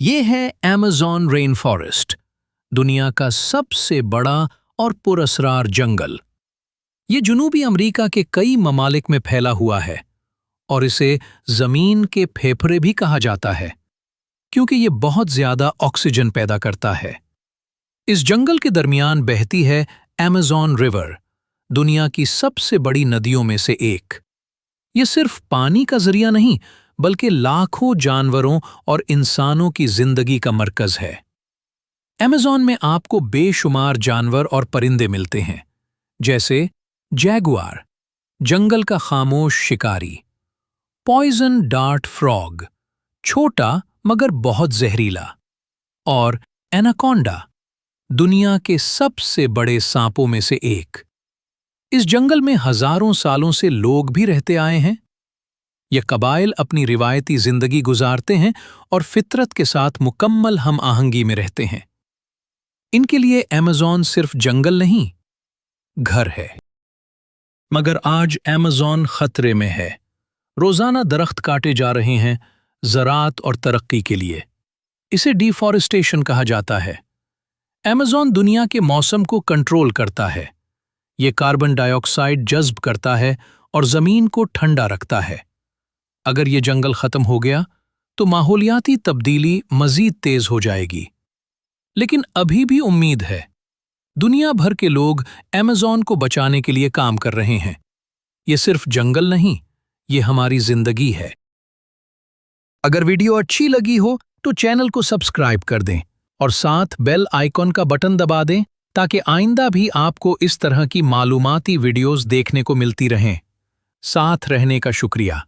ये है Amazon rain forest, दुनिया का सबसे बड़ा और पुरअसरार जंगल। ये जनूबी अमेरिका के कई ममालिक में फैला हुआ है और इसे जमीन के फेफड़े भी कहा जाता है, क्योंकि ये बहुत ज्यादा ऑक्सीजन पैदा करता है। इस जंगल के दरमियान बहती है अमेज़न रिवर, दुनिया की सबसे बड़ी नदियों में से एक। ये सिर्फ पानी का जरिया नहीं, बल्कि लाखों जानवरों और इंसानों की जिंदगी का मरकज है। अमेज़न में आपको बेशुमार जानवर और परिंदे मिलते हैं, जैसे जैगुआर, जंगल का खामोश शिकारी, पॉइजन डार्ट फ्रॉग, छोटा मगर बहुत जहरीला, और एनाकोंडा, दुनिया के सबसे बड़े सांपों में से एक। इस जंगल में हजारों सालों से लोग भी रहते आए हैं। ये कबाइल अपनी रिवायती जिंदगी गुजारते हैं और फितरत के साथ मुकम्मल हम आहंगी में रहते हैं। इनके लिए अमेज़न सिर्फ जंगल नहीं, घर है। मगर आज अमेज़न खतरे में है। रोजाना दरख्त काटे जा रहे हैं ज़राअत और तरक्की के लिए। इसे डिफॉरेस्टेशन कहा जाता है। अमेज़न दुनिया के मौसम को कंट्रोल करता है। ये कार्बन डाइऑक्साइड जज्ब करता है और जमीन को ठंडा रखता है। अगर ये जंगल खत्म हो गया तो माहौलियाती तब्दीली मजीद तेज हो जाएगी। लेकिन अभी भी उम्मीद है। दुनिया भर के लोग अमेज़न को बचाने के लिए काम कर रहे हैं। ये सिर्फ जंगल नहीं, ये हमारी जिंदगी है। अगर वीडियो अच्छी लगी हो तो चैनल को सब्सक्राइब कर दें और साथ बेल आइकॉन का बटन दबा दें, ताकि आइंदा भी आपको इस तरह की मालूमाती वीडियोस देखने को मिलती रहें। साथ रहने का शुक्रिया।